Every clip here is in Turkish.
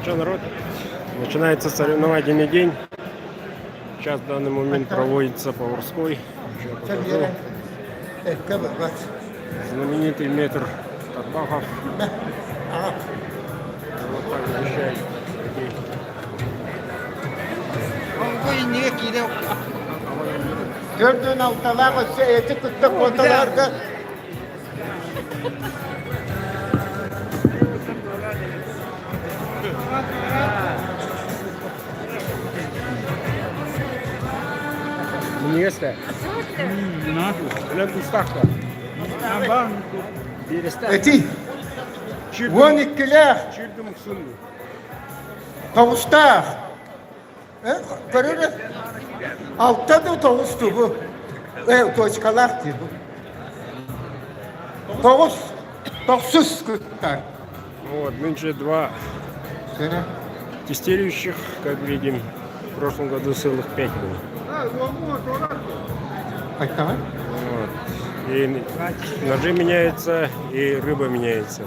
Ну что, народ, начинается соревновательный день. Сейчас в данный момент проводится Поварской. Знаменитый метр Тарбахов. Вот так защищает людей. Gördüğün altalar eti kıtlık ortalarda. Niye? Ne kustakta? Eti. 12'ler. Çirdim sundu. Tavuslar. Görürüz. Altta da tavustu bu. Toçkalar diyor. Tavus. Tavsuz kıtlar. Вот, нынче два тестирующих, как видим, в прошлом году целых 5 было. Вот. И ножи меняются, и рыба меняется.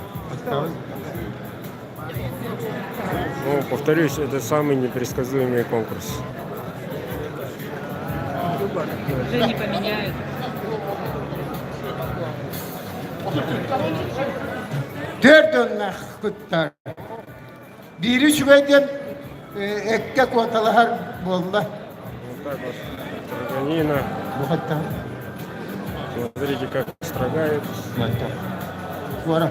Ну, повторюсь, это самый непредсказуемый конкурс. Уже не поменяют. Dördünler kıtlar. Biri şüveden ekkek ortalar bolla. Вот так вот. Строганина. Bu hatta. Смотрите, как строгают. Vara.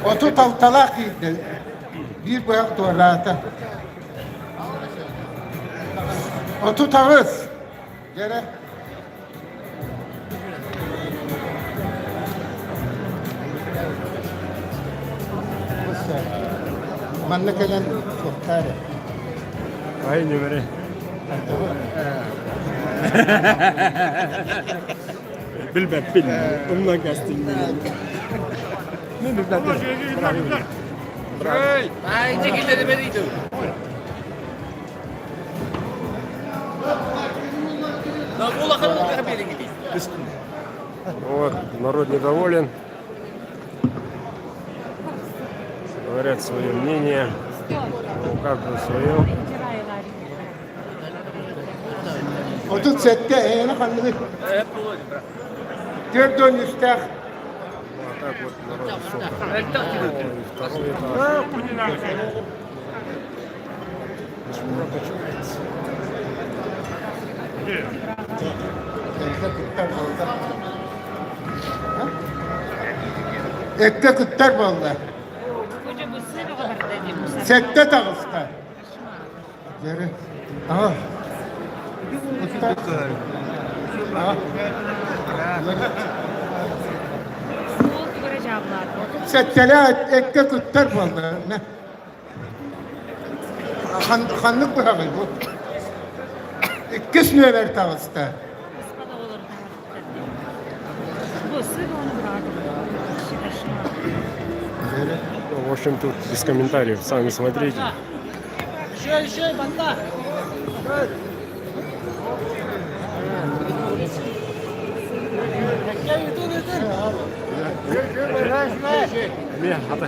Otu tavtalak yedi. Bir bırak tuvalata. Otu tavız. Gene. Manna gelen çok kare. Aynı böyle. Bilmem. Ondan kastım. Ne bilmem. Ay, çekilleri veriydi. Вот, народ недоволен. Говорят свое мнение. У каждого свое. Otu sette eğene kanını. Dördün üstte. Вот так вот народ шел. Второй этаж. Шнура почувствуется. Ette kıtlar bolla. Koca bu sene o kadar dedim bu sefer. Sette tavızda. Geri. Aha. Kıtlar. Aha. Soğuk göreceğimler. Setteler ette kıtlar bolla. Ne? Kanlık bırakır bu. İkisini ver tavızda. Ispada olur. Bu sene onu bıraktım. Ну, в общем, тут без комментариев. Сами смотрите. Banda.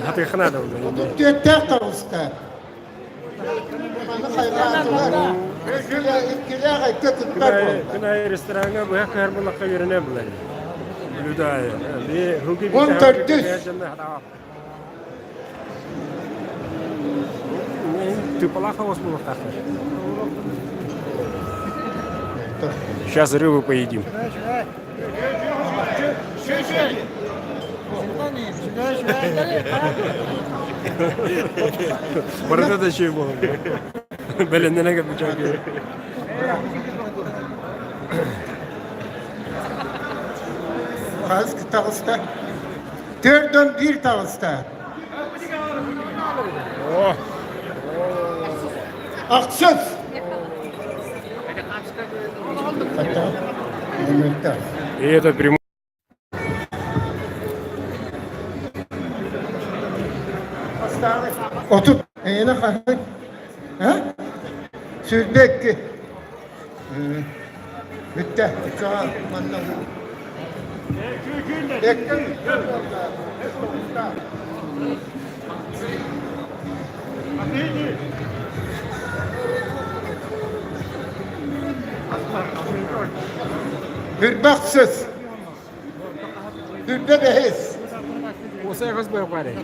Hatayık nerede oldu? Ette tavızda. İkiler ette kıtlar bolla. Günay restorana bu her bulakka yerine bulayı. Lüdaya. Bir hukuki 1400. Ты полахалась было так. Сейчас рыбу поедим. Burada da şey bu. Belenden ne yapacak gibi. Kaz tavızda. Dördün bir tavızda. Oh. Aksız. И это прямой. Otur. Ne kadar? Ha? Sürdük. Bitti. Uçağa manla. Hürbaksız. Hürbe behiz. Você разбил парень.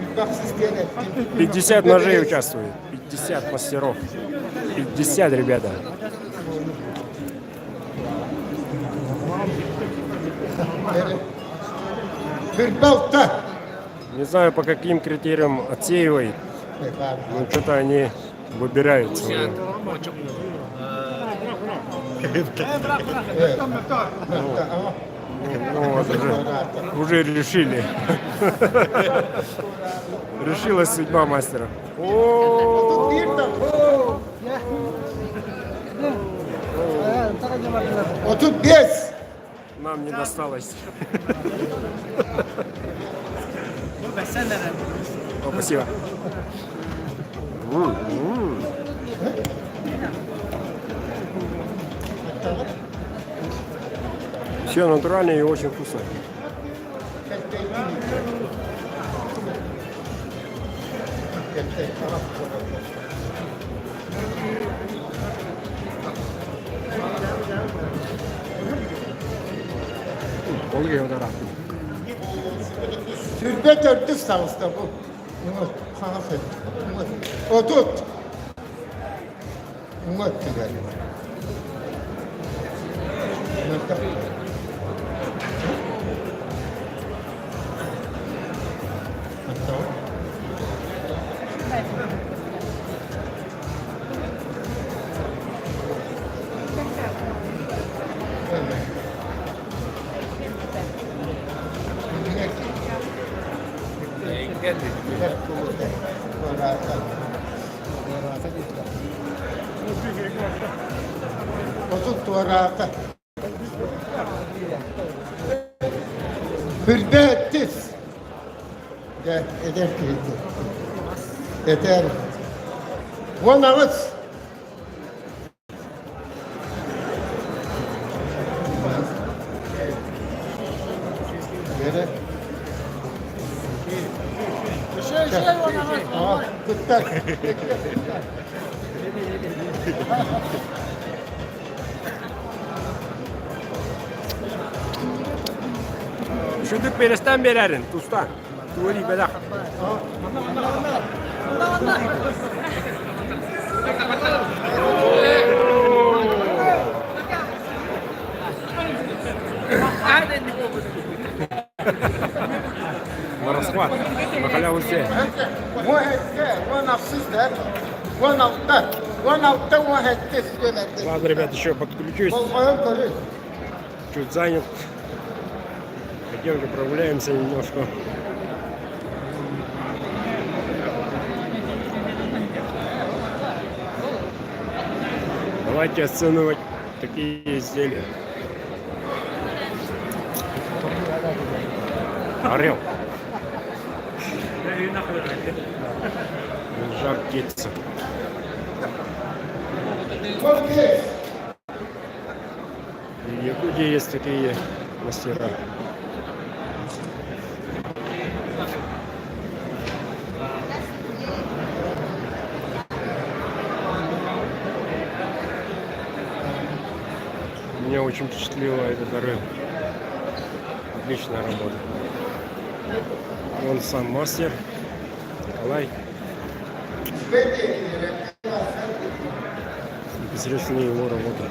Hürbaksız diyene. 50 ножей участвует. 50 мастеров. 50, ребята. Hürbalta. Не знаю, по каким критериям отсеивает, но что-то они выбираются. Ну, вот уже решили. Решилась судьба мастера. О, Otur bez. нам не досталось. О, спасибо. Все натурально и очень вкусно. Oluyor da rahat. Türbe dörtlü stavuzda bu. Umut. Hanımefendi. Umut. Otut. Umut galiba. Umut. Otut tuvarata. Hürbe ettiz. Eder ki. Eder. Vonağız. Yere. Aa, kutlar. Şuduk beresten bererin, tusta. Tuğli belak. На расхват, на халяву все. Ладно, ребят, еще подключусь. Чуть занят. Пойдемте прогуляемся немножко. Давайте оценивать такие изделия. Орел. Жар птица. В Якутии есть такие мастера. Меня очень впечатлила этот орел. Отличная работа. Он сам мастер Николай. Непосредственно его работа.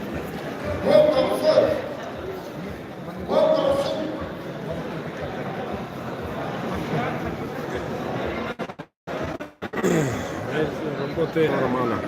Работы Романа.